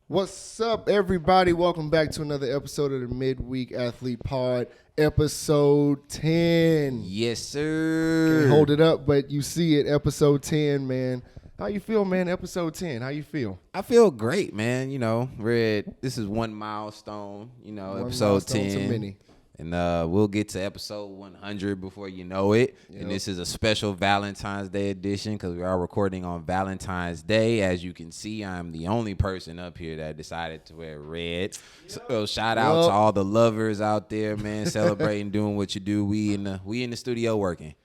What's up, everybody? Welcome back to another episode of the Midweek Athlete Pod, episode 10. Yes, sir. Can't hold it up, but you see it, episode 10, man. How you feel, man? Episode 10, how you feel? I feel great, man. You know, this is one milestone, episode 10. Too many. And we'll get to episode 100 before you know it. Yep. And this is a special Valentine's Day edition because we are recording on Valentine's Day. As you can see, I'm the only person up here that decided to wear red. So shout out to all the lovers out there, man, celebrating, doing what you do. We in the studio working.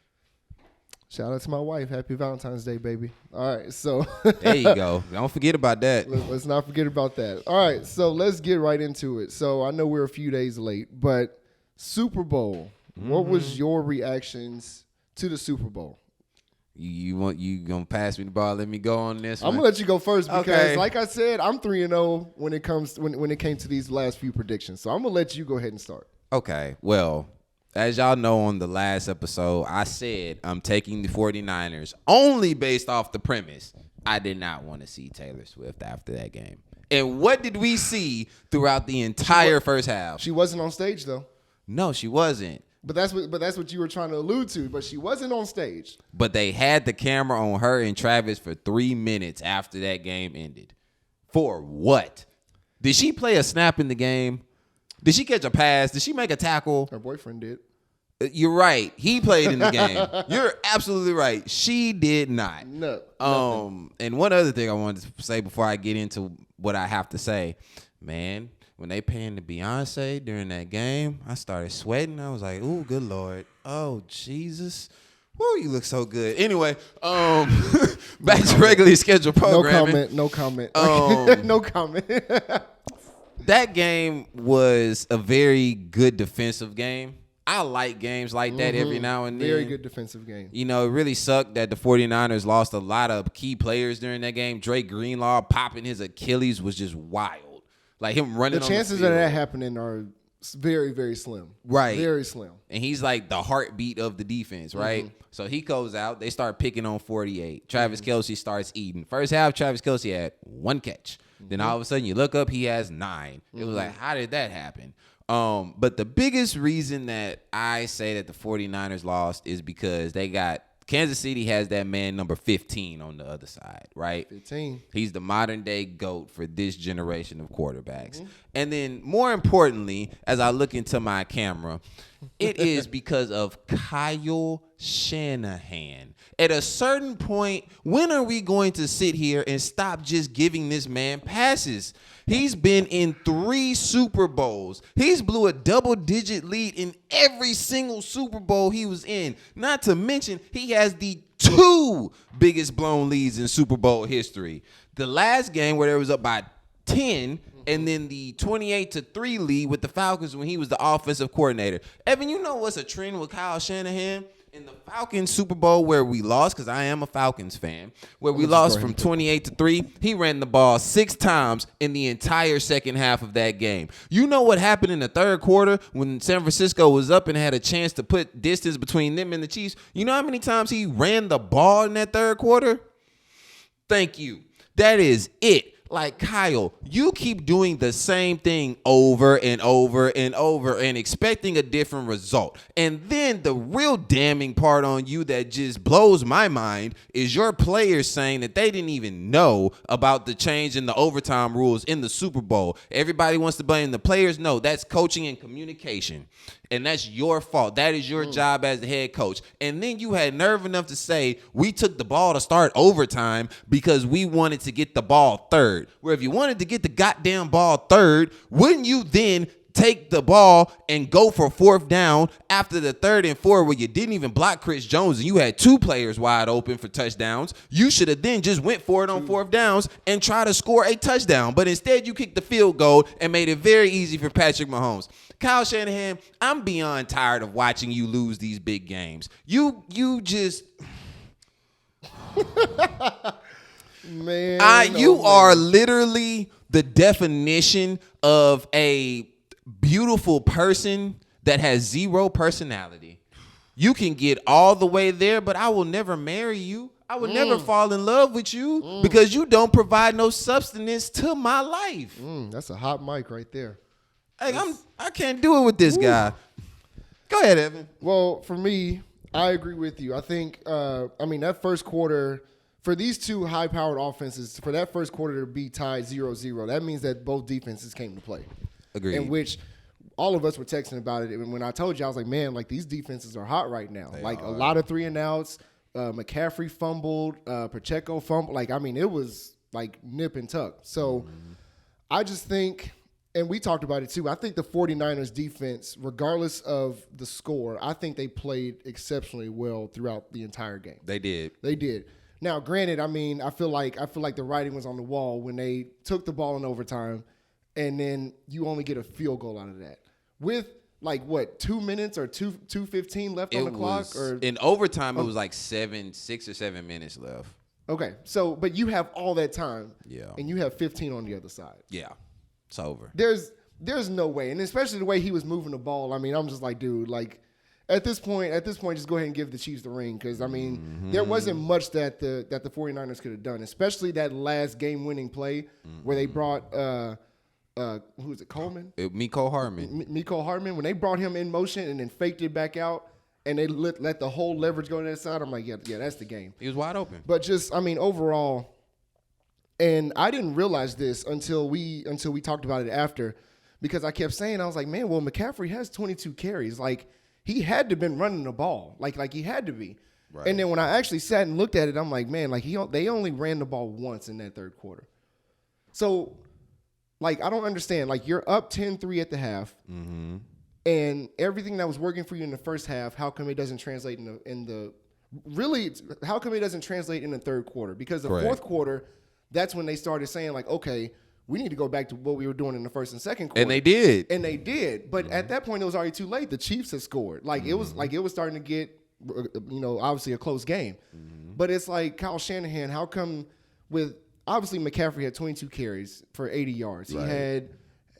Shout out to my wife. Happy Valentine's Day, baby. All right, so. There you go. Don't forget about that. Let's not forget about that. All right, so let's get right into it. So I know we're a few days late, but Super Bowl. What was your reactions to the Super Bowl? You gonna pass me the ball? Let me go on this. I'm gonna let you go first because, Okay. like I said, I'm 3-0 when it came to these last few predictions. So I'm gonna let you go ahead and start. Okay. Well, as y'all know, on the last episode, I said I'm taking the 49ers only based off the premise. I did not want to see Taylor Swift after that game. And what did we see throughout the entire first half? She wasn't on stage though. No, she wasn't. But that's what you were trying to allude to. But she wasn't on stage. But they had the camera on her and Travis for 3 minutes after that game ended. For what? Did she play a snap in the game? Did she catch a pass? Did she make a tackle? Her boyfriend did. You're right. He played in the game. You're absolutely right. She did not. No. And one other thing I wanted to say before I get into what I have to say, man. When they panned to Beyonce during that game, I started sweating. I was like, "Ooh, good Lord. Oh, Jesus. Woo, you look so good." Anyway, back to regularly scheduled programming. No comment. No comment. That game was a very good defensive game. I like games like that every now and then. Very good defensive game. You know, it really sucked that the 49ers lost a lot of key players during that game. Drake Greenlaw popping his Achilles was just wild. Like him running. The chances of that happening are very, very slim. Right. Very slim. And he's like the heartbeat of the defense, right? So he goes out. They start picking on 48. Travis Kelce starts eating. First half, Travis Kelce had 1 catch. Then all of a sudden you look up, he has 9. It was like, how did that happen? But the biggest reason that I say that the 49ers lost is because Kansas City has that man number 15 on the other side, right? 15. He's the modern day GOAT for this generation of quarterbacks. And then more importantly, as I look into my camera, it is because of Kyle Shanahan. At a certain point, when are we going to sit here and stop just giving this man passes? He's been in 3 Super Bowls. He's blew a double-digit lead in every single Super Bowl he was in. Not to mention, he has the 2 biggest blown leads in Super Bowl history. The last game where there was up by 10, and then the 28-3 lead with the Falcons when he was the offensive coordinator. Evan, you know what's a trend with Kyle Shanahan? In the Falcons Super Bowl where we lost, because I am a Falcons fan, where we lost from 28-3, he ran the ball 6 times in the entire second half of that game. You know what happened in the third quarter when San Francisco was up and had a chance to put distance between them and the Chiefs? You know how many times he ran the ball in that third quarter? Thank you. That is it. Like, Kyle, you keep doing the same thing over and over and over and expecting a different result. And then the real damning part on you that just blows my mind is your players saying that they didn't even know about the change in the overtime rules in the Super Bowl. Everybody wants to blame the players. No, that's coaching and communication. And that's your fault. That is your job as the head coach. And then you had nerve enough to say, we took the ball to start overtime because we wanted to get the ball third. Where if you wanted to get the goddamn ball third, wouldn't you then take the ball and go for 4th down after the 3rd and 4 where you didn't even block Chris Jones and you had 2 players wide open for touchdowns? You should have then just went for it on 4th downs and try to score a touchdown. But instead you kicked the field goal and made it very easy for Patrick Mahomes. Kyle Shanahan, I'm beyond tired of watching you lose these big games. You just Man, you are literally the definition of a beautiful person that has 0 personality. You can get all the way there, but I will never marry you. I would never fall in love with you because you don't provide no substance to my life. That's a hot mic right there. Hey, I can't do it with this guy. Go ahead, Evan. Well, for me, I agree with you. I think, that first quarter, for these two high-powered offenses, for that first quarter to be tied 0-0, that means that both defenses came to play. Agreed. In which all of us were texting about it. And when I told you, I was like, man, like these defenses are hot right now. They like are. a lot of 3-and-outs. McCaffrey fumbled. Pacheco fumbled. It was like nip and tuck. So I just think, and we talked about it too, I think the 49ers defense, regardless of the score, I think they played exceptionally well throughout the entire game. They did. They did. Now, granted, I feel like the writing was on the wall when they took the ball in overtime, and then you only get a field goal out of that. With 2 minutes or 2:15 left on the clock? Or in overtime, it was like 6 or 7 minutes left. Okay, so but you have all that time, Yeah. and you have 15 on the other side. Yeah, it's over. There's no way, and especially the way he was moving the ball. I'm just like, dude, like at this point, just go ahead and give the Chiefs the ring because there wasn't much that the 49ers could have done, especially that last game-winning play where they brought who is it, Coleman? Mecole Hardman. Mecole Hardman. When they brought him in motion and then faked it back out, and they let the whole leverage go to that side, I'm like, yeah, that's the game. He was wide open. But just, overall, and I didn't realize this until we talked about it after, because I kept saying, I was like, man, well, McCaffrey has 22 carries. Like, he had to have been running the ball. Like he had to be. Right. And then when I actually sat and looked at it, I'm like, man, like they only ran the ball once in that third quarter. So, I don't understand. Like, you're up 10-3 at the half, and everything that was working for you in the first half, how come it doesn't translate how come it doesn't translate in the third quarter? Because the fourth quarter, that's when they started saying, like, okay, we need to go back to what we were doing in the first and second quarter. And they did. But at that point, it was already too late. The Chiefs had scored. It was starting to get, obviously a close game. But it's like, Kyle Shanahan, how come with – obviously, McCaffrey had 22 carries for 80 yards. Right. He had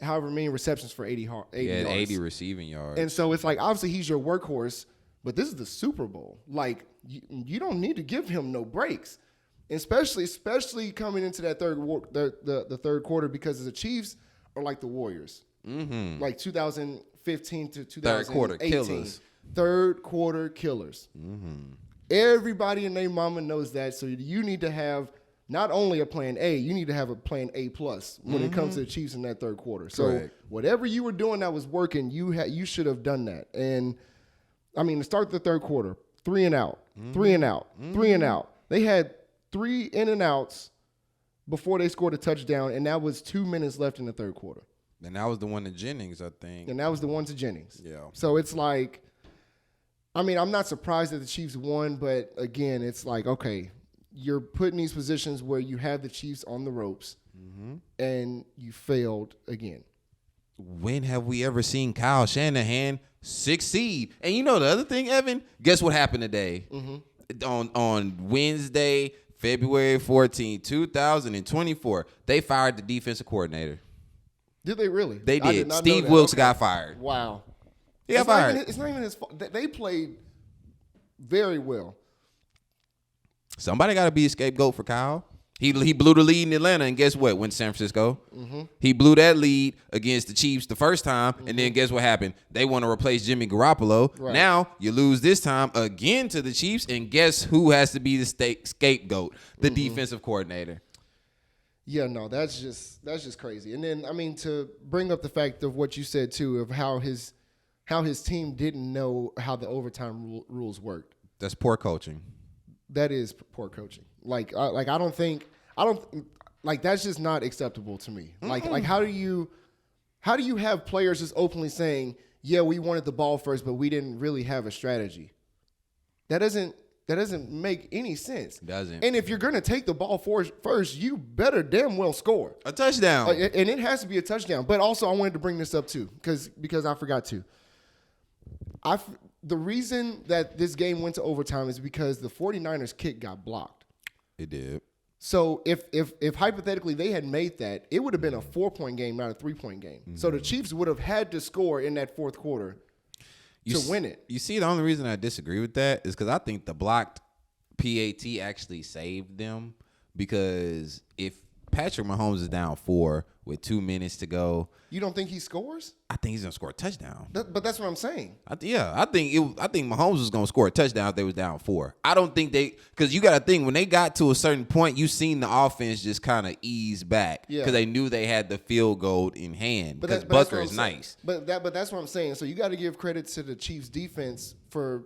however many receptions for 80 yards. He had 80 receiving yards. And so it's like, obviously, he's your workhorse, but this is the Super Bowl. Like, you don't need to give him no breaks, especially coming into that the third quarter, because the Chiefs are like the Warriors. Like 2015 to 2018. Third quarter killers. Third quarter killers. Everybody and their mama knows that, so you need to have not only a plan A, you need to have a plan A plus when it comes to the Chiefs in that third quarter. So whatever you were doing that was working, you should have done that. And to start the third quarter, 3-and-out, 3-and-out, 3-and-out. They had 3 in-and-outs before they scored a touchdown, and that was 2 minutes left in the third quarter. And that was the one to Jennings, I think. And that was the one to Jennings. Yeah. So it's like, I'm not surprised that the Chiefs won, but again, it's like, okay, you're put in these positions where you have the Chiefs on the ropes, and you failed again. When have we ever seen Kyle Shanahan succeed? And you know the other thing, Evan? Guess what happened today? On Wednesday, February 14, 2024, they fired the defensive coordinator. Did they really? They did. Did not Steve know that. Wilkes got fired. Wow. He got fired. It's not even his fault. They played very well. Somebody got to be a scapegoat for Kyle. He blew the lead in Atlanta, and guess what? Went to San Francisco. He blew that lead against the Chiefs the first time, and then guess what happened? They want to replace Jimmy Garoppolo. Right. Now you lose this time again to the Chiefs, and guess who has to be the scapegoat? The defensive coordinator. Yeah, no, that's just crazy. And then to bring up the fact of what you said too, of how his team didn't know how the overtime rules worked. That's poor coaching. That is poor coaching. That's just not acceptable to me. Like how do you have players just openly saying, yeah, we wanted the ball first, but we didn't really have a strategy? That doesn't make any sense. It doesn't. And if you're going to take the ball first, you better damn well score a touchdown. And it has to be a touchdown. But also, I wanted to bring this up too, because I forgot to. The reason that this game went to overtime is because the 49ers kick got blocked. It did. So if hypothetically they had made that, it would have been a 4-point game, not a 3-point game. So the Chiefs would have had to score in that fourth quarter to win it. You see, the only reason I disagree with that is because I think the blocked PAT actually saved them, because if Patrick Mahomes is down 4 with 2 minutes to go, You don't think he scores? I think he's gonna score a touchdown. But that's what I'm saying. I think Mahomes was gonna score a touchdown if they was down 4. I don't think because you got to think, when they got to a certain point, you seen the offense just kind of ease back because they knew they had the field goal in hand. Because Butker is nice. But that's what I'm saying. So you got to give credit to the Chiefs defense for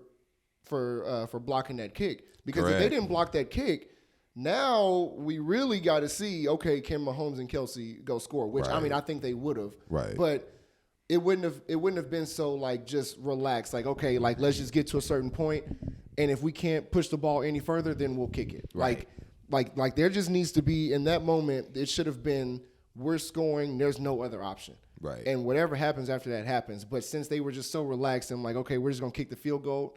blocking that kick, because if they didn't block that kick, now we really got to see, okay, can Mahomes and Kelsey go score? Which I mean, I think they would have. Right. But it wouldn't have been so like just relaxed. Like, okay, like let's just get to a certain point, and if we can't push the ball any further, then we'll kick it. Right. Like there just needs to be, in that moment, it should have been, we're scoring, there's no other option. Right. And whatever happens after that happens. But since they were just so relaxed and like, okay, we're just gonna kick the field goal.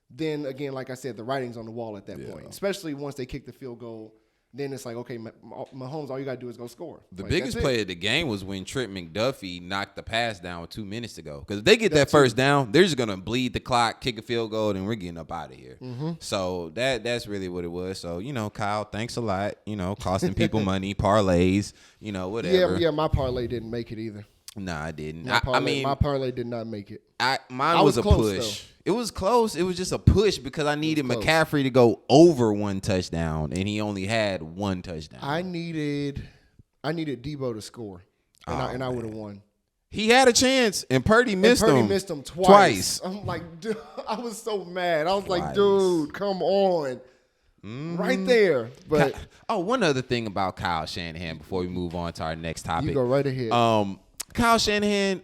Then again, like I said, the writing's on the wall at that point. Especially once they kick the field goal, then it's like, okay, Mahomes, all you got to do is go score. The biggest play of the game was when Trent McDuffie knocked the pass down with 2 minutes to go. Because if they get that first down, they're just going to bleed the clock, kick a field goal, and we're getting up out of here. Mm-hmm. So that's really what it was. So, Kyle, thanks a lot. Costing people money, parlays, whatever. Yeah, my parlay didn't make it either. Nah, I didn't. My parlay did not make it. Mine was a close, push. Though. It was close. It was just a push because I needed McCaffrey to go over 1 touchdown, and he only had 1 touchdown. I needed Debo to score, and I would have won. He had a chance, and Purdy missed him. Purdy missed him twice. I'm like, dude, I was so mad. I was like, dude, come on. Mm-hmm. Right there. But one other thing about Kyle Shanahan before we move on to our next topic. You go right ahead. Kyle Shanahan,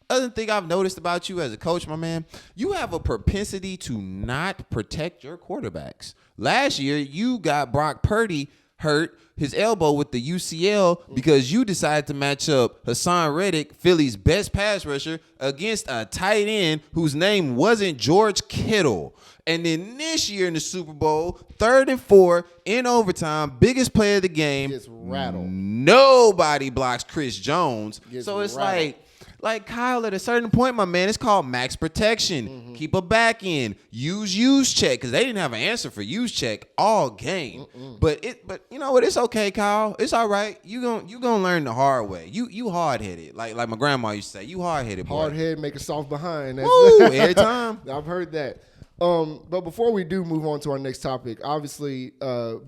other thing I've noticed about you as a coach, my man, you have a propensity to not protect your quarterbacks. Last year, you got Brock Purdy hurt his elbow with the UCL because you decided to match up Hassan Reddick, Philly's best pass rusher, against a tight end whose name wasn't George Kittle. And then this year in the Super Bowl, 3rd and 4 in overtime, biggest play of the game. Gets rattled. Nobody blocks Chris Jones. So it's rattled. Like Kyle, at a certain point, my man, it's called max protection. Mm-hmm. Keep a back end. Use check, because they didn't have an answer for use check all game. But you know what? It's okay, Kyle. It's all right. You gonna learn the hard way. You hard headed. Like my grandma used to say, you hard headed boy. Hard head, make a soft behind. Woo, every time. I've heard that. But before we do move on to our next topic, obviously,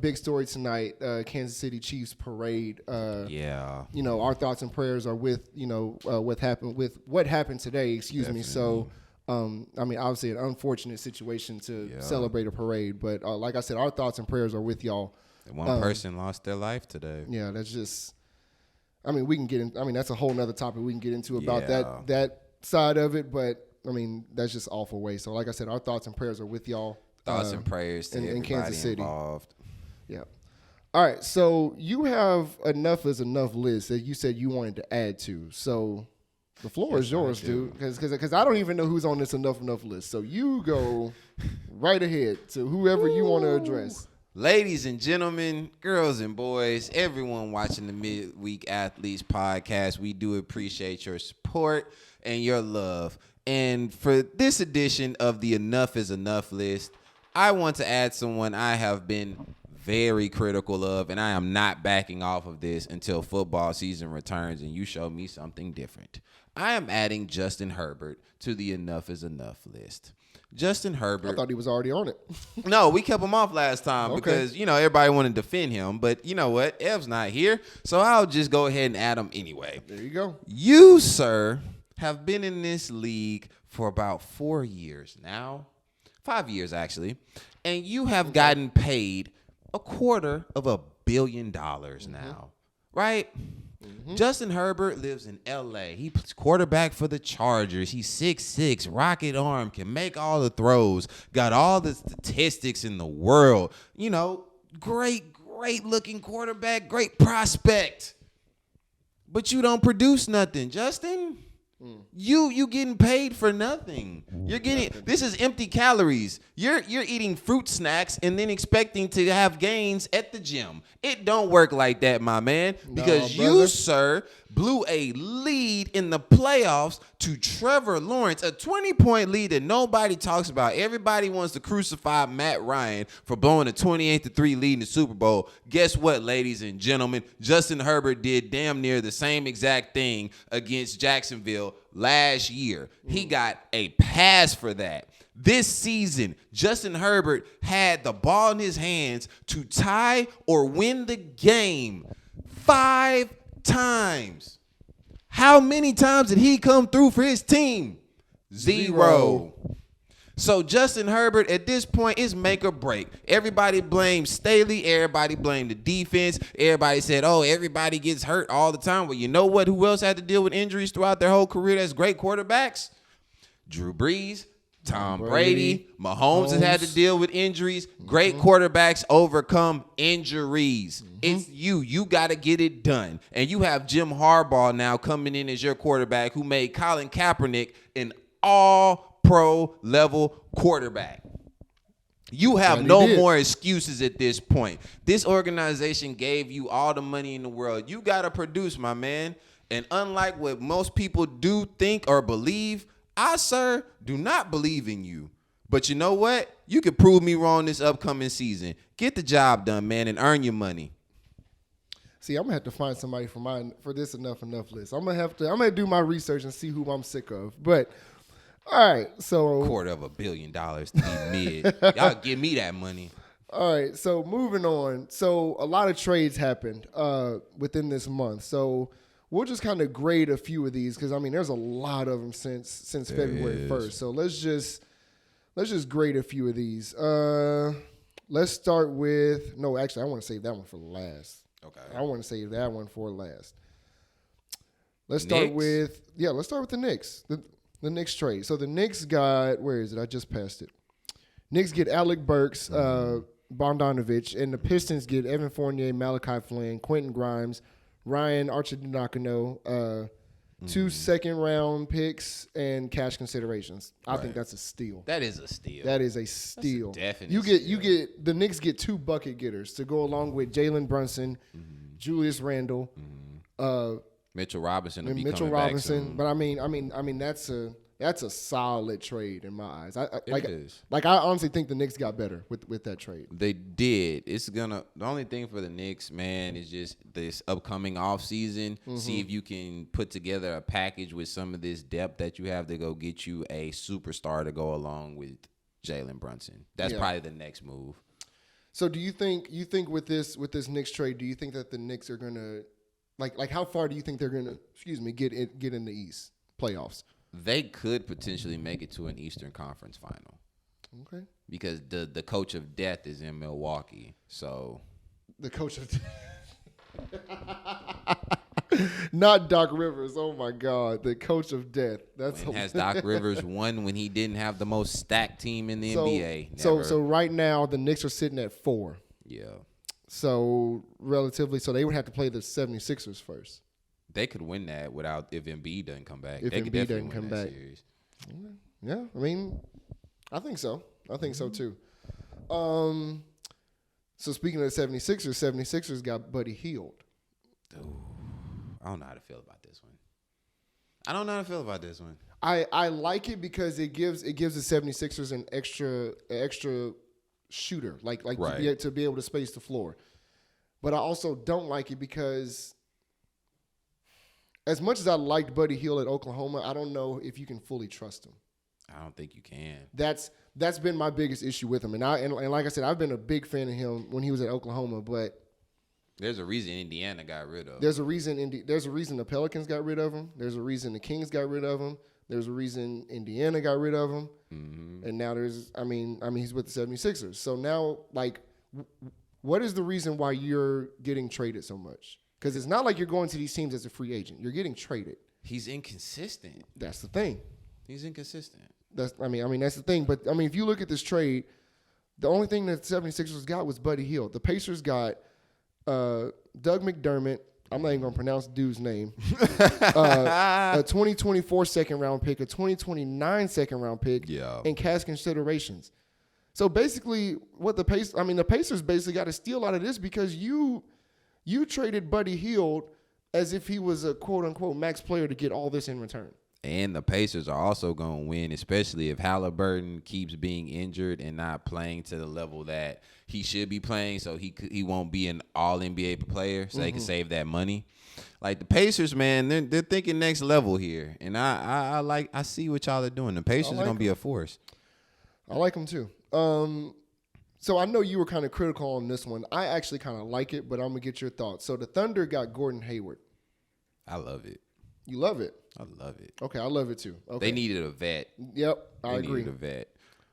big story tonight, Kansas City Chiefs parade. Our thoughts and prayers are with, what happened today, excuse me. So, obviously an unfortunate situation to celebrate a parade, but like I said, our thoughts and prayers are with y'all. One person lost their life today. Yeah, that's just, we can get in, that's a whole nother topic we can get into about that side of it, but that's just awful way. So, like I said, our thoughts and prayers are with y'all. Thoughts and prayers to everybody in Kansas City involved. Yeah. All right. So you have enough is enough list that you said you wanted to add to. So the floor is yours, dude. Because I don't even know who's on this enough list. So you go right ahead to whoever you want to address. Ladies and gentlemen, girls and boys, everyone watching the Midweek Athletes podcast, we do appreciate your support and your love. And for this edition of the Enough is Enough list, I want to add someone I have been very critical of, and I am not backing off of this until football season returns and you show me something different. I am adding Justin Herbert to the Enough is Enough list. Justin Herbert. I thought he was already on it. No, we kept him off last time because, everybody wanted to defend him. But you know what? Ev's not here, so I'll just go ahead and add him anyway. There you go. You, sir, have been in this league for about 4 years now. 5 years, actually. And you have gotten paid $250 million now, right? Mm-hmm. Justin Herbert lives in L.A. He's quarterback for the Chargers. He's 6'6", rocket arm, can make all the throws, got all the statistics in the world. Great looking quarterback, great prospect. But you don't produce nothing, Justin. You getting paid for nothing. You're getting this is empty calories. You're eating fruit snacks and then expecting to have gains at the gym. It don't work like that, my man. Because you, sir, blew a lead in the playoffs to Trevor Lawrence, a 20-point lead that nobody talks about. Everybody wants to crucify Matt Ryan for blowing a 28-3 lead in the Super Bowl. Guess what, ladies and gentlemen? Justin Herbert did damn near the same exact thing against Jacksonville last year. He got a pass for that. This season, Justin Herbert had the ball in his hands to tie or win the game 5 times. How many times did he come through for his team? 0. So Justin Herbert at this point is make or break. Everybody blames Staley. Everybody blamed the defense. Everybody said, oh, everybody gets hurt all the time. Well, you know what? Who else had to deal with injuries throughout their whole career that's great quarterbacks? Drew Brees, Tom Brady, Mahomes has had to deal with injuries. Great quarterbacks overcome injuries. It's you. You got to get it done. And you have Jim Harbaugh now coming in as your quarterback who made Colin Kaepernick an all-pro level quarterback. You have no more excuses at this point. This organization gave you all the money in the world. You got to produce, my man. And unlike what most people do think or believe, I, sir, do not believe in you. But you know what? You can prove me wrong this upcoming season. Get the job done, man, and earn your money. See, I'm gonna have to find somebody for this enough list. I'm gonna do my research and see who I'm sick of. But all right, so $250 million to be mid. Y'all give me that money. All right, so moving on. So a lot of trades happened within this month. So we'll just kind of grade a few of these because I mean there's a lot of them since February 1st. So let's just grade a few of these. Let's start with I want to save that one for last. Okay. I want to save that one for last. Let's start with the Knicks. The Knicks trade. So the Knicks got, where is it? I just passed it. Knicks get Alec Burks, Bogdanovich, and the Pistons get Evan Fournier, Malachi Flynn, Quentin Grimes, Ryan Arcidiacono, 2 second-round picks, and cash considerations. I think that's a steal. That is a steal. That is a steal. That's a definite you get the Knicks get 2 bucket getters to go along with Jalen Brunson, Julius Randle, Mitchell Robinson will be Mitchell coming Robinson. back soon. But I mean that's a solid trade in my eyes. It is. I honestly think the Knicks got better with that trade. They did. The only thing for the Knicks, man, is just this upcoming offseason. See if you can put together a package with some of this depth that you have to go get you a superstar to go along with Jalen Brunson. That's probably the next move. So do you think with this Knicks trade, do you think that the Knicks are gonna like how far do you think they're gonna get in the East playoffs? They could potentially make it to an Eastern Conference final. Okay. Because the coach of death is in Milwaukee. So the coach of not Doc Rivers. Oh my God, the coach of death. Has Doc Rivers won when he didn't have the most stacked team in the NBA? Never. So right now the Knicks are sitting at 4. Yeah. So relatively, they would have to play the 76ers first. They could win that if Embiid doesn't come back. If they could Embiid definitely doesn't come win back. that series. Yeah, I mean, I think so. So too. So speaking of the 76ers got Buddy Hield. Ooh, I don't know how to feel about this one. I like it because it gives the 76ers an extra shooter, like right. to be able to space the floor. But I also don't like it because as much as I liked Buddy Hield at Oklahoma, I don't know if you can fully trust him. I don't think you can. That's been my biggest issue with him. And like I said, I've been a big fan of him when he was at Oklahoma, but there's a reason Indiana got rid of him. There's a reason the Pelicans got rid of him. There's a reason the Kings got rid of him. There's a reason Indiana got rid of him. Mm-hmm. And now he's with the 76ers. So now, what is the reason why you're getting traded so much? Because it's not like you're going to these teams as a free agent. You're getting traded. He's inconsistent. That's the thing. He's inconsistent. That's the thing. But, if you look at this trade, the only thing that the 76ers got was Buddy Hield. The Pacers got Doug McDermott. I'm not even going to pronounce the dude's name. A 2024 second-round pick, a 2029 second-round pick, and cash considerations. So, basically, the Pacers basically got to steal out of this because you traded Buddy Hield as if he was a quote-unquote max player to get all this in return. And the Pacers are also going to win, especially if Halliburton keeps being injured and not playing to the level that he should be playing, so he won't be an all-NBA player, so they can save that money. Like the Pacers, man, they're thinking next level here, and I see what y'all are doing. The Pacers are going to be a force. I like them too. So I know you were kind of critical on this one. I actually kind of like it, but I'm gonna get your thoughts. So the Thunder got Gordon Hayward. I love it. You love it? I love it. Okay, I love it too. Okay. They needed a vet. Yep, I agree. Needed a vet.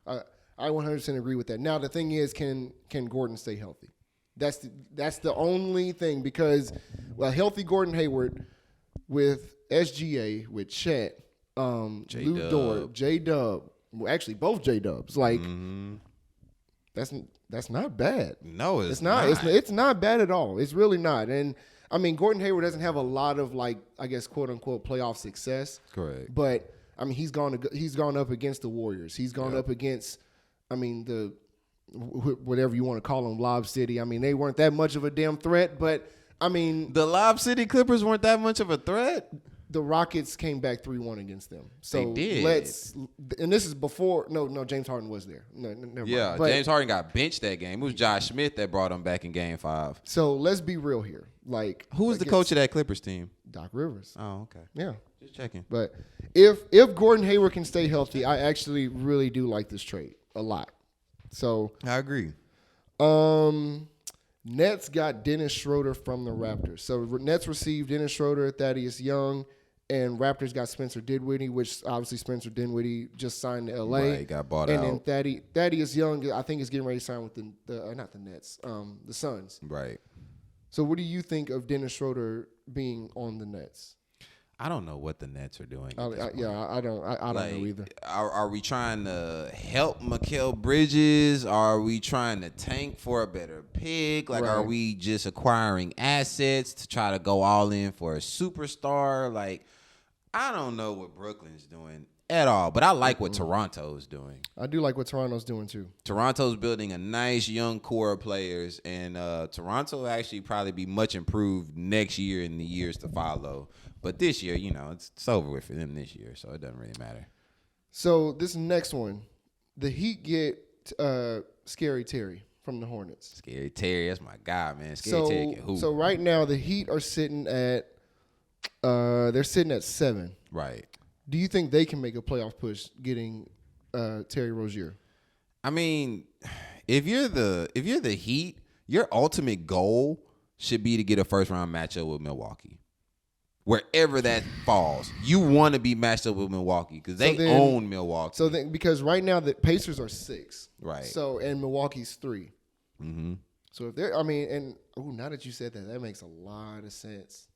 I 100% agree with that. Now the thing is, can Gordon stay healthy? That's the only thing, because healthy Gordon Hayward with SGA, with Chet, Lou Dort, J-Dub, well, actually both J-Dubs, like that's not bad. No, it's not. It's not bad at all. It's really not. And I mean, Gordon Hayward doesn't have a lot of, like, I guess, quote unquote playoff success. Correct. But I mean, he's gone up against the Warriors. He's gone up against, I mean, the whatever you want to call them, Lob City. I mean, they weren't that much of a damn threat, but I mean, the Lob City Clippers weren't that much of a threat. The Rockets came back 3-1 against them. So they did. And this is before. No, James Harden was there. No, never mind. But James Harden got benched that game. It was Josh Smith that brought him back in Game 5. So let's be real here. Like, who was the coach of that Clippers team? Doc Rivers. Oh, okay. Yeah, just checking. But if Gordon Hayward can stay healthy, I actually really do like this trade a lot. So I agree. Nets got Dennis Schroeder from the Raptors. So Nets received Dennis Schroeder, Thaddeus Young, and Raptors got Spencer Dinwiddie, which obviously Spencer Dinwiddie just signed to LA. Right, got bought out. And then Thaddeus Young, I think, is getting ready to sign with not the Nets, the Suns. Right. So what do you think of Dennis Schroeder being on the Nets? I don't know what the Nets are doing. I don't know either. Are we trying to help Mikal Bridges? Are we trying to tank for a better pick? Like, are we just acquiring assets to try to go all in for a superstar? Like, I don't know what Brooklyn's doing at all, but I like what Toronto's doing. I do like what Toronto's doing too. Toronto's building a nice young core of players, and Toronto will actually probably be much improved next year and the years to follow. But this year, it's over with for them this year, so it doesn't really matter. So this next one, the Heat get Scary Terry from the Hornets. Scary Terry, that's my guy, man. Terry can hoop. So right now the Heat are sitting at they're sitting at 7. Right. Do you think they can make a playoff push getting Terry Rozier? I mean, if you're the Heat, your ultimate goal should be to get a first round matchup with Milwaukee. Wherever that falls, you want to be matched up with Milwaukee because they own Milwaukee. So then, because right now the Pacers are 6, right? So and Milwaukee's 3. Mm-hmm. So if now that you said that makes a lot of sense.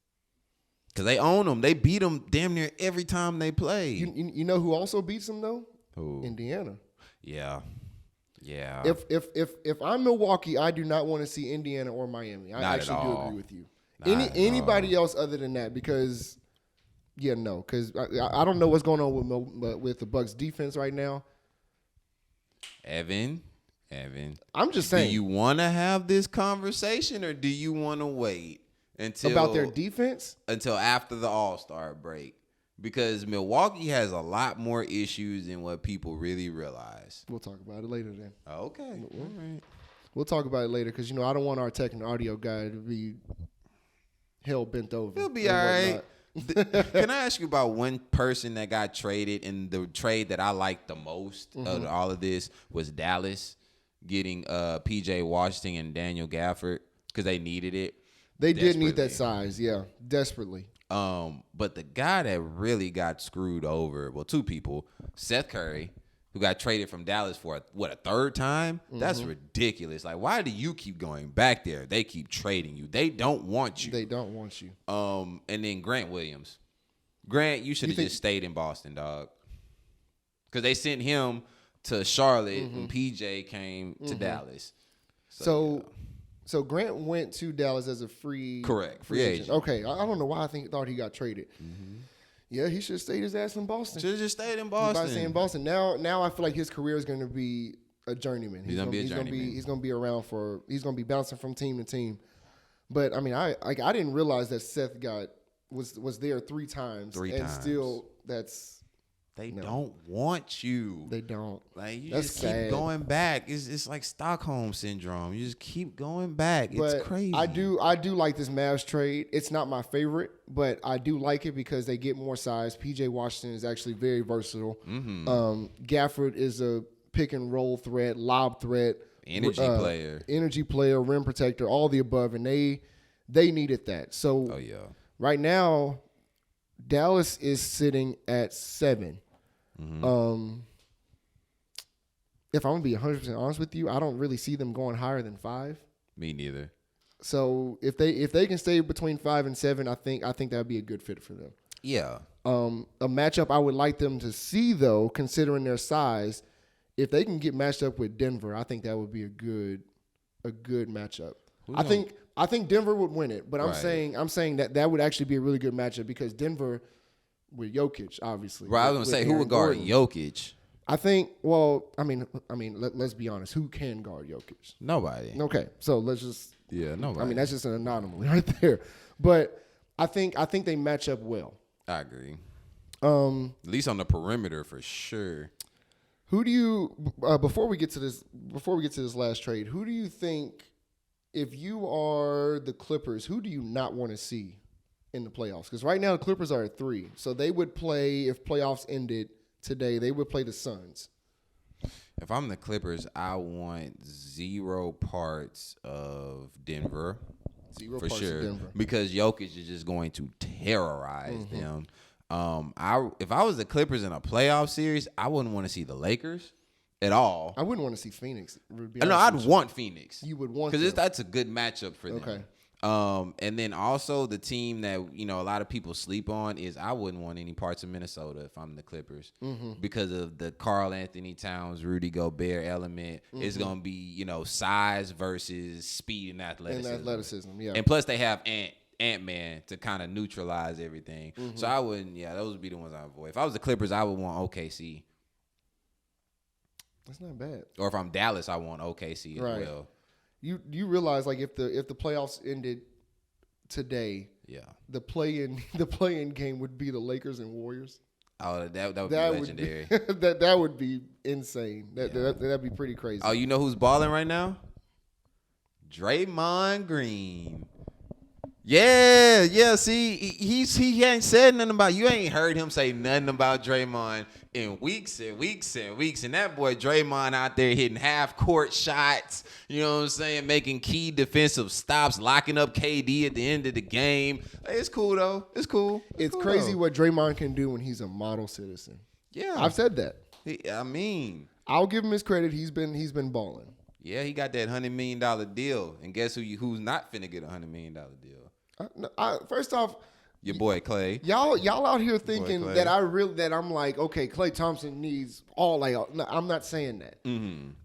Because they own them, they beat them damn near every time they play. You know who also beats them though? Who? Indiana. Yeah. If I'm Milwaukee, I do not want to see Indiana or Miami. I actually do agree with you. Anybody else other than that, because because I don't know what's going on with the Bucks defense right now. Evan, I'm just saying. Do you want to have this conversation or do you want to wait until about their defense until after the All-Star break? Because Milwaukee has a lot more issues than what people really realize. We'll talk about it later then. Okay, all right. We'll talk about it later because I don't want our tech and audio guy to be hell bent over. He'll be all right. Can I ask you about one person that got traded, and the trade that I liked the most of all of this was Dallas getting P.J. Washington and Daniel Gafford because they needed it. They did need that size, desperately. But the guy that really got screwed over, well, 2 people, Seth Curry, who got traded from Dallas for a third time? That's ridiculous. Like, why do you keep going back there? They keep trading you. They don't want you. And then Grant Williams. Grant, you should have just stayed in Boston, dog. Because they sent him to Charlotte when PJ came to Dallas. So Grant went to Dallas as a free agent. Okay, I don't know why I thought he got traded. Yeah, he should have stayed his ass in Boston. Should have just stayed in Boston. By saying Boston. Now I feel like his career is going to be a journeyman. He's going to be a journeyman. He's going to be around he's going to be bouncing from team to team. But I mean, I didn't realize that Seth got was there 3 times. Three and times. Still, They don't want you. They don't. Like you That's just sad. keep going back. It's like Stockholm syndrome. You just keep going back. But it's crazy. I do like this Mavs trade. It's not my favorite, but I do like it because they get more size. PJ Washington is actually very versatile. Gafford is a pick and roll threat, lob threat, energy player, rim protector, all the above, and they needed that. So right now, Dallas is sitting at 7. If I'm gonna be 100% honest with you, I don't really see them going higher than 5. Me neither. So if they can stay between 5 and 7, I think that would be a good fit for them. Yeah. A matchup I would like them to see, though, considering their size, if they can get matched up with Denver, I think that would be a good matchup. I think Denver would win it, but I'm saying that would actually be a really good matchup because Denver with Jokic, obviously. Right, I was gonna say who would guard Jokic. I think. Well, I mean, let's be honest. Who can guard Jokic? Nobody. Okay, so let's just. Yeah, nobody. I mean, that's just an anomaly right there. But I think they match up well. I agree. At least on the perimeter for sure. Who do you before we get to this last trade? Who do you think, if you are the Clippers, who do you not want to see in the playoffs? Because right now the Clippers are at 3, so they would play, if playoffs ended today, they would play the Suns. If I'm the Clippers, I want 0 parts of Denver. 0 for parts sure, of Denver. because Jokic is just going to terrorize them. If I was the Clippers in a playoff series, I wouldn't want to see the Lakers at all. I wouldn't want to see Phoenix. No, I'd want Phoenix. You would want because that's a good matchup for them. Okay. And then also the team that a lot of people sleep on is I wouldn't want any parts of Minnesota if I'm the Clippers because of the Karl Anthony Towns, Rudy Gobert element. It's gonna be size versus speed and athleticism. Yeah. And plus they have Ant-Man to kind of neutralize everything. So I wouldn't. Yeah, those would be the ones I avoid. If I was the Clippers, I would want OKC. That's not bad. Or if I'm Dallas, I want OKC as well. You realize, like, if the playoffs ended today, the play-in game would be the Lakers and Warriors. Oh, that would be legendary. That would be insane. That'd be pretty crazy. Oh, you know who's balling right now? Draymond Green. Yeah. See, he ain't said nothing about. You ain't heard him say nothing about Draymond in weeks and weeks and weeks. And that boy Draymond out there hitting half-court shots. You know what I'm saying? Making key defensive stops, locking up KD at the end of the game. Hey, it's cool though. It's cool. It's crazy what Draymond can do when he's a model citizen. Yeah, I've said that. I'll give him his credit. He's been balling. Yeah, he got that $100 million deal, and guess who's not finna get a $100 million deal? First off, your boy Clay. Y'all out here thinking that I'm like, okay, Klay Thompson needs all no, I'm not saying that.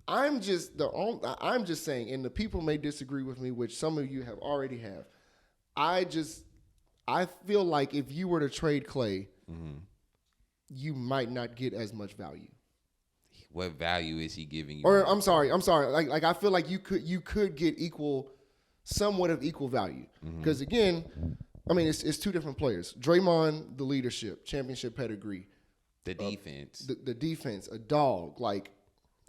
I'm just saying, and the people may disagree with me, which some of you already have. I feel like if you were to trade Klay, you might not get as much value. What value is he giving you? Or I'm sorry. Like I feel like you could get somewhat of equal value. Because again, I mean, it's 2 different players. Draymond, the leadership, championship pedigree. The defense. The defense, a dog. Like,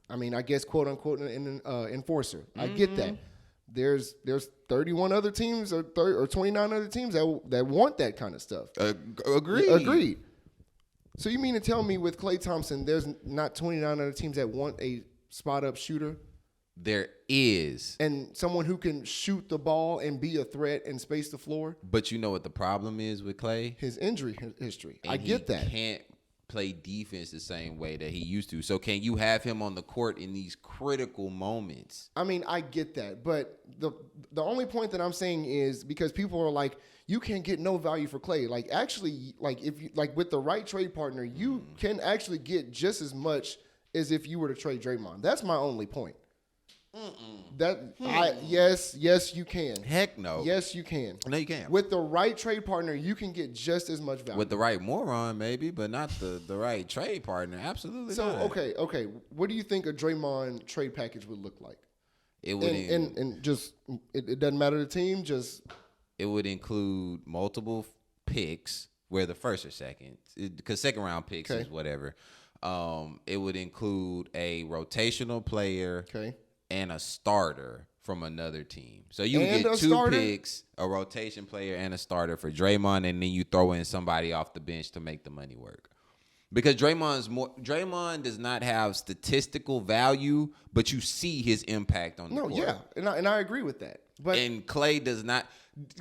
I mean, I guess, quote unquote, an enforcer. I get that. There's 31 other teams or 29 other teams that want that kind of stuff. Agreed. So you mean to tell me with Klay Thompson, there's not 29 other teams that want a spot-up shooter? There is. And someone who can shoot the ball and be a threat and space the floor? But you know what the problem is with Klay? His injury history. And I get that. He can't play defense the same way that he used to. So can you have him on the court in these critical moments? I mean, I get that. But the only point that I'm saying is because people are like, you can't get no value for Klay. Like, actually, like if you with the right trade partner, you can actually get just as much as if you were to trade Draymond. That's my only point. Yes, you can. Heck no. Yes, you can. No, you can't. With the right trade partner, you can get just as much value. With the right moron, maybe, but not the right trade partner. Absolutely so, not. Okay. What do you think a Draymond trade package would look like? It would and just it doesn't matter the team. Just it would include multiple picks, where the first or second, because second round picks is whatever. It would include a rotational player and a starter from another team. So you would get two picks, a rotation player and a starter for Draymond, and then you throw in somebody off the bench to make the money work. Because Draymond does not have statistical value, but you see his impact on the court. Yeah, and I agree with that. And Clay does not.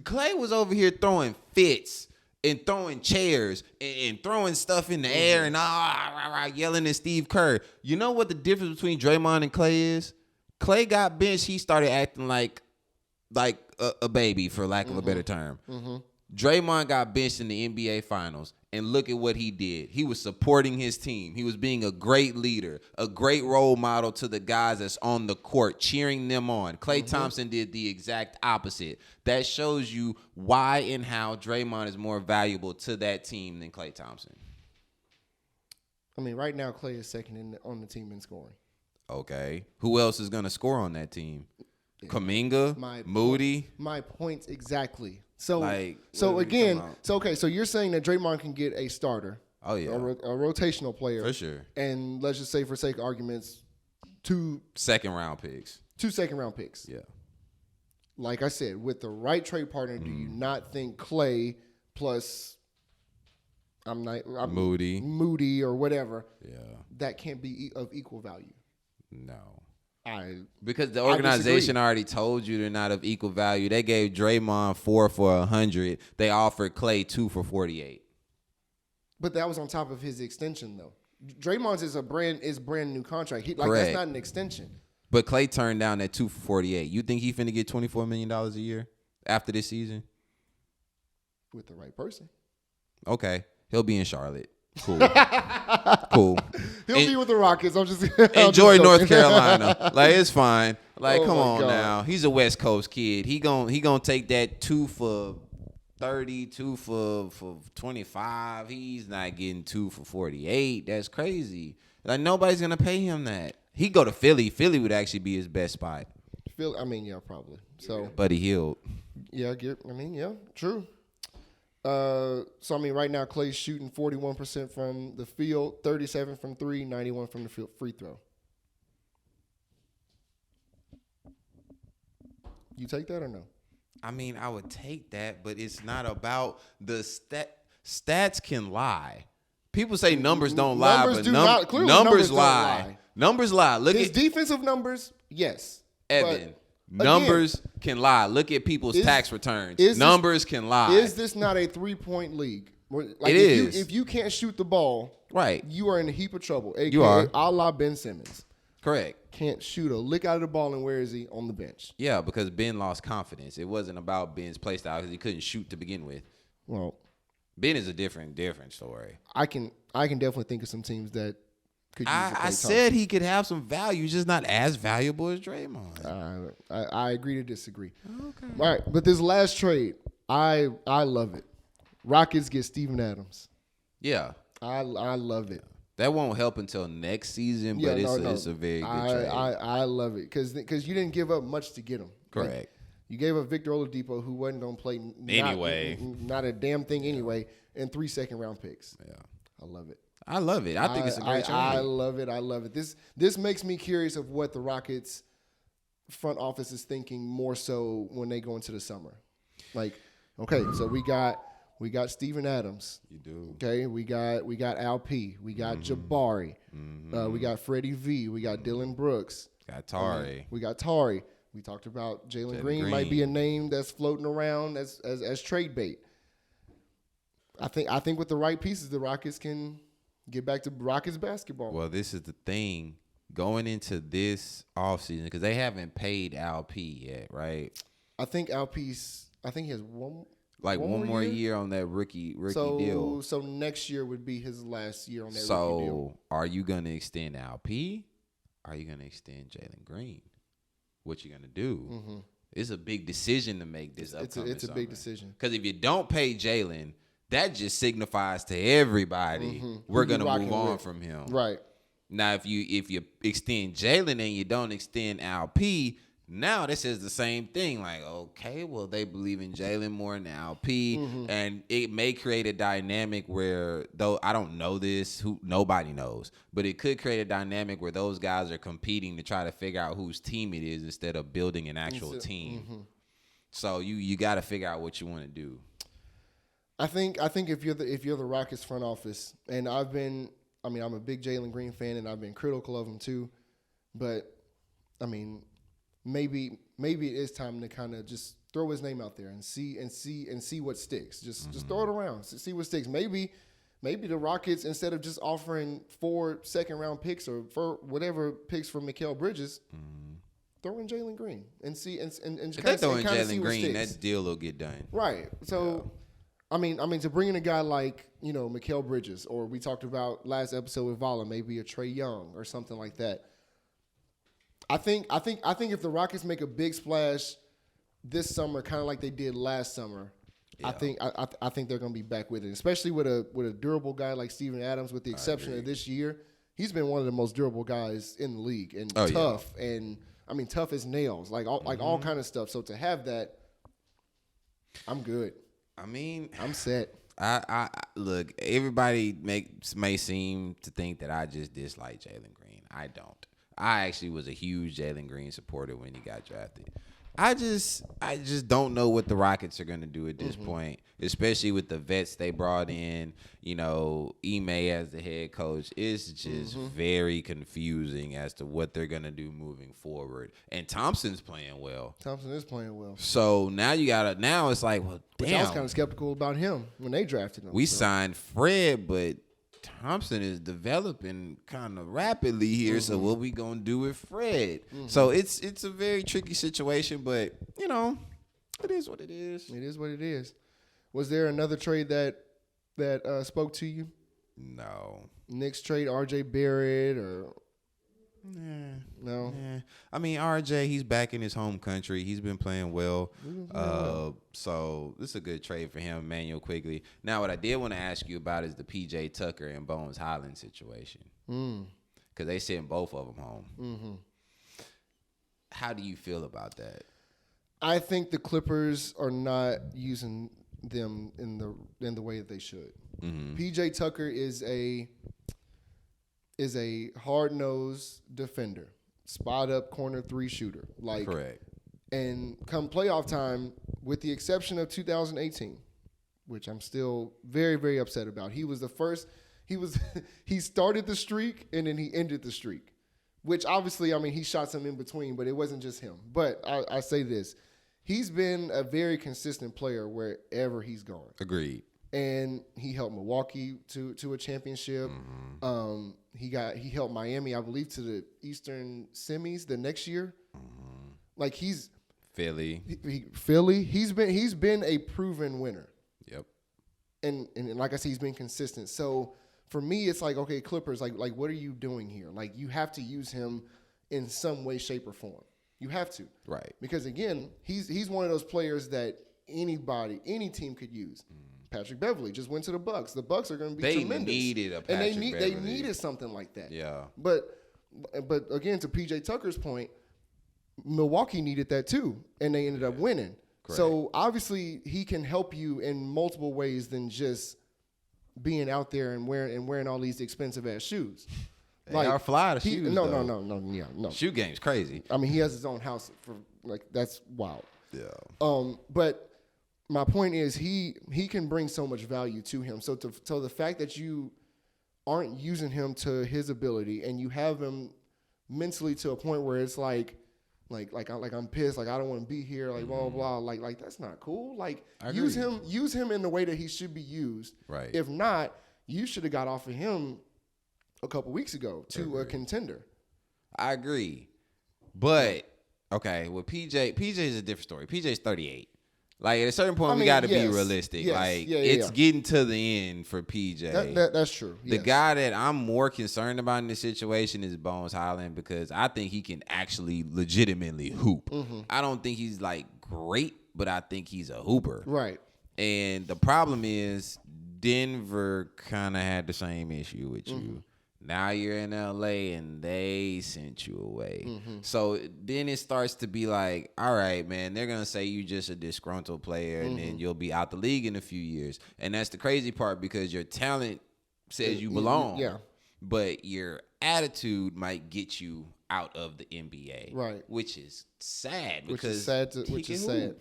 Clay was over here throwing fits and throwing chairs and throwing stuff in the air and yelling at Steve Kerr. You know what the difference between Draymond and Clay is? Clay got benched. He started acting like a baby, for lack of a better term. Draymond got benched in the NBA Finals, and look at what he did. He was supporting his team. He was being a great leader, a great role model to the guys that's on the court, cheering them on. Klay Thompson did the exact opposite. That shows you why and how Draymond is more valuable to that team than Klay Thompson. I mean, right now, Klay is second on the team in scoring. Okay. Who else is going to score on that team? Kuminga, Moody. My point exactly. So again, so you're saying that Draymond can get a starter. Oh yeah, a rotational player for sure. And let's just say, for sake of arguments, 2 second-round picks. 2 second-round picks. Yeah. Like I said, with the right trade partner, do you not think Klay plus Moody or whatever? Yeah. That can't be of equal value. No. Because the organization already told you they're not of equal value. They gave Draymond 4 for 100. They offered Klay 2 for 48. But that was on top of his extension, though. Draymond's is brand new contract. Correct. That's not an extension. But Klay turned down that 2 for 48. You think he finna get $24 million a year after this season? With the right person. Okay. He'll be in Charlotte. Cool. Cool. He'll be with the Rockets. Enjoy North Carolina. Like, it's fine. Like, come on now. He's a West Coast kid. He gonna take that 2 for 30, 2 for 25. He's not getting 2 for 48. That's crazy. Like, nobody's gonna pay him that. He go to Philly. Philly would actually be his best spot. Philly, yeah, probably. So Buddy Hield. Yeah, true. Right now Klay's shooting 41% from the field, 37 from 3, 91 from the free throw. You take that or no? I mean, I would take that, but it's not about the stats can lie. People say numbers don't lie, but numbers lie. Numbers lie. Look at defensive numbers, yes. Evan. Numbers can lie. Look at people's tax returns. Numbers can lie. Is this not a 3-point league? It is. If you can't shoot the ball, right, you are in a heap of trouble. AKA, you are. A la Ben Simmons. Correct. Can't shoot a lick out of the ball, and where is he? On the bench. Yeah, because Ben lost confidence. It wasn't about Ben's play style because he couldn't shoot to begin with. Well, Ben is a different story. I can definitely think of some teams that could use I said he could have some value, just not as valuable as Draymond. I agree to disagree. Okay. All right, but this last trade, I love it. Rockets get Steven Adams. Yeah. I love it. That won't help until next season, but it's a very good trade. I love it because you didn't give up much to get him. Correct. Like, you gave up Victor Oladipo, who wasn't going to play anyway, not a damn thing anyway, and 3 second-round picks. Yeah. I love it. I love it. I think it's a great trade. I love it. This makes me curious of what the Rockets front office is thinking more so when they go into the summer. Like, okay, so we got Steven Adams. You do. Okay, we got Al P. We got Jabari. We got Freddie V. We got Dylan Brooks. Got Tari. We got Tari. We talked about Jalen Green might be a name that's floating around as trade bait. I think with the right pieces, the Rockets can get back to Rockets basketball. Well, this is the thing. Going into this offseason, because they haven't paid Al P yet, right? I think he has one more year on that rookie deal. So next year would be his last year on that rookie deal. So are you going to extend Al P? Are you going to extend Jalen Green? What you going to do? Mm-hmm. It's a big decision to make this upcoming It's a big decision. Because if you don't pay Jalen, that just signifies to everybody we're going to move on from him. Right. Now, if you extend Jalen and you don't extend Al P, Now this is the same thing. Like, okay, well, they believe in Jalen more now, and it may create a dynamic where, though I don't know this, who nobody knows, but it could create a dynamic where those guys are competing to try to figure out whose team it is instead of building an actual team. So you got to figure out what you want to do. I think if you're the Rockets front office, and I'm a big Jalen Green fan, and I've been critical of him too, but I mean, maybe it is time to kind of just throw his name out there and see what sticks. Just throw it around, see what sticks. Maybe the Rockets, instead of just offering 4 second-round picks or for whatever picks from Mikal Bridges, throw in Jalen Green and see and if they throw in Jalen Green, that deal will get done. Right. So, yeah. I mean, to bring in a guy like Mikal Bridges, or we talked about last episode with Vala, maybe a Trae Young or something like that. I think if the Rockets make a big splash this summer, kind of like they did last summer, I think they're going to be back with it, especially with a durable guy like Steven Adams. With the exception of this year, he's been one of the most durable guys in the league, and tough, and I mean tough as nails, like all kind of stuff. So to have that, I'm good. I mean, I'm set. I look. Everybody may seem to think that I just dislike Jalen Green. I don't. I actually was a huge Jalen Green supporter when he got drafted. I just don't know what the Rockets are going to do at this point, especially with the vets they brought in. Ime as the head coach. It's just very confusing as to what they're going to do moving forward. And Thompson's playing well. Thompson is playing well. So now now it's like, well, damn. I was kind of skeptical about him when they drafted him. We signed Fred, but Thompson is developing kind of rapidly here, so what we gonna do with Fred? So it's a very tricky situation, but it is what it is. It is what it is. Was there another trade that spoke to you? No. Knicks trade R.J. Barrett or no? Yeah. I mean, RJ, he's back in his home country. He's been playing well. So this is a good trade for him, Emmanuel Quigley. Now, what I did want to ask you about is the P.J. Tucker and Bones Highland situation. Because they sent both of them home. How do you feel about that? I think the Clippers are not using them in the way that they should. P.J. Tucker is a hard-nosed defender, spot-up corner 3 shooter. Correct. And come playoff time, with the exception of 2018, which I'm still very, very upset about, he was the first. He started the streak and then he ended the streak, which obviously, I mean, he shot some in between, but it wasn't just him. But I say this. He's been a very consistent player wherever he's gone. Agreed. And he helped Milwaukee to a championship. He helped Miami, I believe, to the Eastern semis the next year. Like he's Philly. Philly. He's been a proven winner. Yep. And like I said, he's been consistent. So for me, it's like, okay, Clippers, like what are you doing here? Like you have to use him in some way, shape, or form. You have to. Right. Because again, he's one of those players that any team could use. Patrick Beverley just went to the Bucks. The Bucks are going to be tremendous. They needed a Patrick Beverley. They needed something like that. Yeah. But again, to PJ Tucker's point, Milwaukee needed that too, and they ended up winning. Correct. So obviously, he can help you in multiple ways than just being out there and wearing all these expensive ass shoes. They are fly, the shoes. No. Shoe game's crazy. I mean, he has his own house for that's wild. Yeah. But my point is he can bring so much value to him. So the fact that you aren't using him to his ability and you have him mentally to a point where it's like I'm pissed, like I don't want to be here, like blah blah blah, like that's not cool. Like use him in the way that he should be used. Right. If not, you should have got off of him a couple weeks ago to a contender. I agree. But okay, with PJ is a different story. PJ's 38. Like at a certain point, we got to be realistic. Yes, it's getting to the end for PJ. That's true. The guy that I'm more concerned about in this situation is Bones Highland because I think he can actually legitimately hoop. I don't think he's like great, but I think he's a hooper. Right. And the problem is Denver kind of had the same issue with you. Now you're in LA and they sent you away. So then it starts to be like, all right, man, they're going to say you just a disgruntled player and then you'll be out the league in a few years. And that's the crazy part because your talent says you belong. Yeah. But your attitude might get you out of the NBA. Right. Which is sad. Which is sad.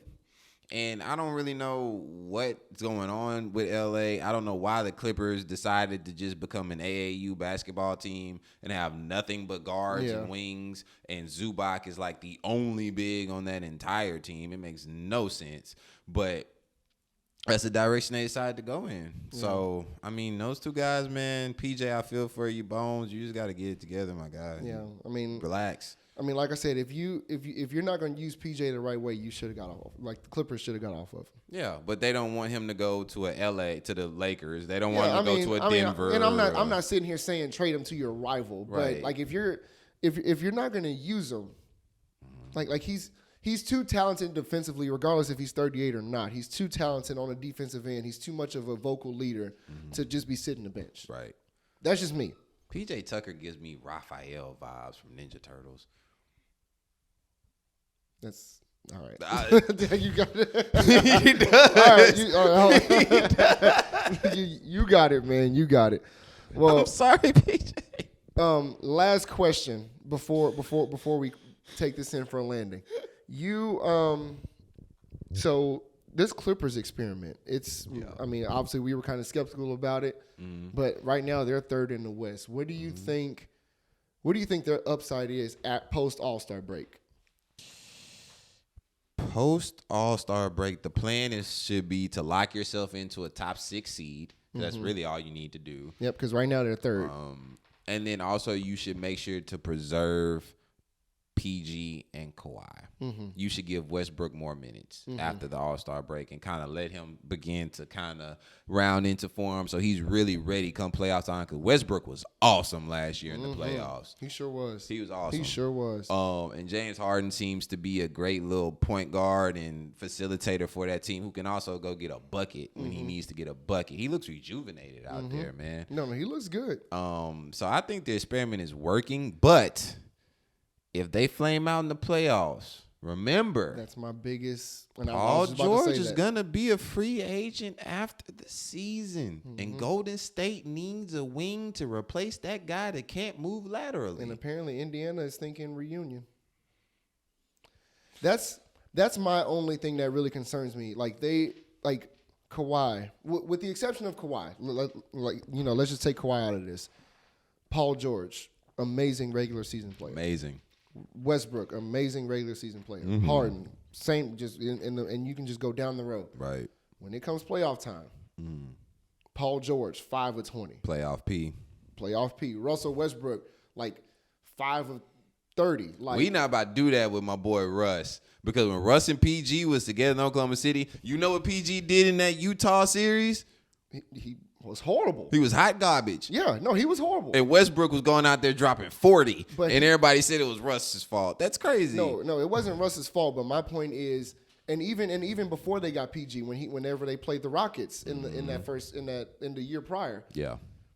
And I don't really know what's going on with LA. I don't know why the Clippers decided to just become an AAU basketball team and have nothing but guards and wings. And Zubac is like the only big on that entire team. It makes no sense. But that's the direction they decided to go in. Yeah. So, I mean, those two guys, man, PJ, I feel for you, Bones. You just got to get it together, my guy. Yeah, I mean, relax. I mean, like I said, if you're not going to use PJ the right way, you should have got off. Like the Clippers should have got off of him. Yeah, but they don't want him to go to the Lakers. They don't want him to go to Denver. And I'm not sitting here saying trade him to your rival, but like if you're not going to use him, like he's too talented defensively, regardless if he's 38 or not. He's too talented on the defensive end. He's too much of a vocal leader to just be sitting the bench. Right. That's just me. PJ Tucker gives me Raphael vibes from Ninja Turtles. That's all right. You got it. He does. All right, you got it, man. You got it. Well, I'm sorry, PJ. Last question before we take this in for a landing. So this Clippers experiment, I mean, obviously we were kind of skeptical about it, but right now they're third in the West. What do you think their upside is at post All-Star break? Post All-Star break, the plan should be to lock yourself into a top 6 seed. That's really all you need to do. Yep, because right now they're third. And then also you should make sure to preserve PG and Kawhi. You should give Westbrook more minutes after the All-Star break and kind of let him begin to kind of round into form so he's really ready come playoff time, because Westbrook was awesome last year in the playoffs. He sure was. He was awesome. He sure was. And James Harden seems to be a great little point guard and facilitator for that team who can also go get a bucket when he needs to get a bucket. He looks rejuvenated out there, man. No, he looks good. So I think the experiment is working, but if they flame out in the playoffs, remember, that's my biggest. Paul George is going to be a free agent after the season. And Golden State needs a wing to replace that guy that can't move laterally. And apparently Indiana is thinking reunion. That's my only thing that really concerns me. Like Kawhi, with the exception of Kawhi, let's just take Kawhi out of this. Paul George, amazing regular season player. Amazing. Westbrook, amazing regular season player. Harden, same, just and you can just go down the road. Right. When it comes playoff time, Paul George, 5 of 20. Playoff P. Russell Westbrook, like 5 of 30. Like, we not about to do that with my boy Russ, because when Russ and PG was together in Oklahoma City, you know what PG did in that Utah series? He was horrible. He was hot garbage. Yeah, no, he was horrible. And Westbrook was going out there dropping 40, and everybody said it was Russ's fault. That's crazy. No, it wasn't Russ's fault. But my point is, and even before they got PG, whenever they played the Rockets in the year prior,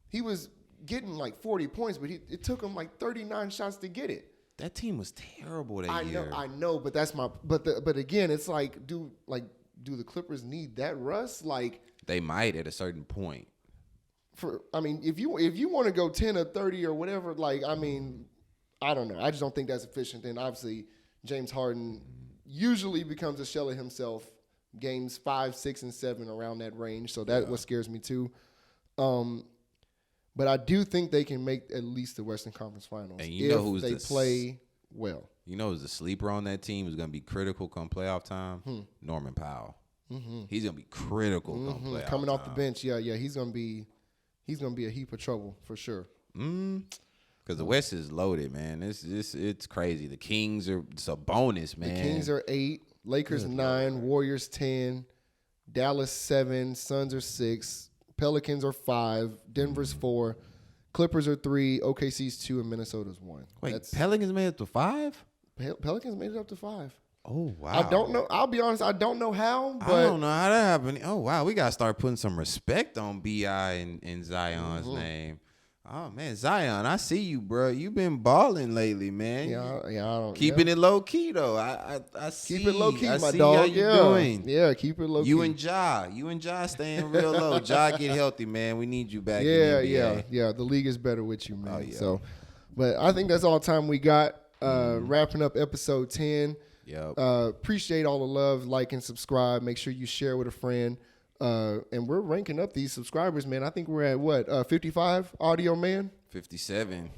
he was getting like 40 points, but it took him like 39 shots to get it. That team was terrible that year. I know, but that's my. But again, it's like, do the Clippers need that Russ? Like, they might at a certain point. If you want to go 10 or 30 or whatever, like, I mean, I don't know. I just don't think that's efficient. And obviously, James Harden usually becomes a shell of himself. Games 5, 6, and 7 around that range. So that's what scares me too. But I do think they can make at least the Western Conference Finals if they play well. You know who's the sleeper on that team who's going to be critical come playoff time? Norman Powell. He's going to be critical come playoff time. Coming off the bench, he's going to be a heap of trouble for sure. Because the West is loaded, man. It's crazy. The Kings it's a bonus, man. The Kings are 8, Lakers 9, Warriors 10, Dallas 7, Suns are 6, Pelicans are 5, Denver's 4, Clippers are 3, OKC's 2, and Minnesota's 1. Wait, Pelicans made it to 5? Pelicans made it up to 5. Oh, wow. I don't know. I'll be honest. I don't know how. But I don't know how that happened. Oh, wow. We got to start putting some respect on B.I. and Zion's name. Oh man, Zion, I see you, bro. You been balling lately, man. Yeah, I don't. Keeping it low key though. I see. Keep it low key, I my see dog. How you doing. Yeah, keep it low key. You and Ja staying real low. Ja, get healthy, man. We need you back. in the NBA. Yeah. The league is better with you, man. Oh, yeah. So, but I think that's all the time we got. Wrapping up episode 10. Yep. Appreciate all the love, like and subscribe. Make sure you share with a friend. And we're ranking up these subscribers, man. I think we're at what 55 audio, man. 57.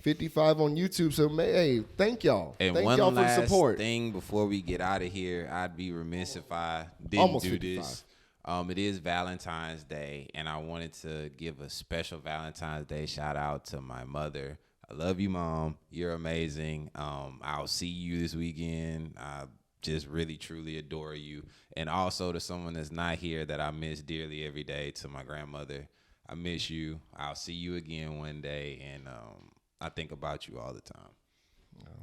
55 on YouTube. So, man, hey, thank y'all. And thank one y'all for the last support. thing before we get out of here, I'd be remiss if I didn't Almost do 55. this. It is Valentine's Day, and I wanted to give a special Valentine's Day shout out to my mother. I love you, Mom. You're amazing. I'll see you this weekend. I just really, truly adore you. And also to someone that's not here that I miss dearly every day, to my grandmother. I miss you. I'll see you again one day, and I think about you all the time.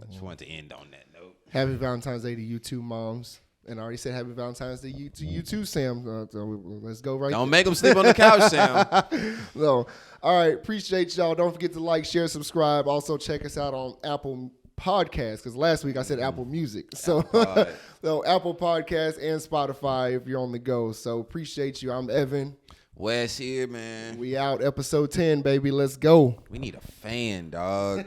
I just wanted to end on that note. Happy Valentine's Day to you two moms. And I already said happy Valentine's Day to you too, Sam. So let's go right Don't make them sleep on the couch, Sam. So, all right. Appreciate y'all. Don't forget to like, share, subscribe. Also, check us out on Apple Podcasts, because last week I said Apple Music. So, so Apple Podcasts and Spotify if you're on the go. So, appreciate you. I'm Evan. Wes here, man. We out. Episode 10, baby. Let's go. We need a fan, dog.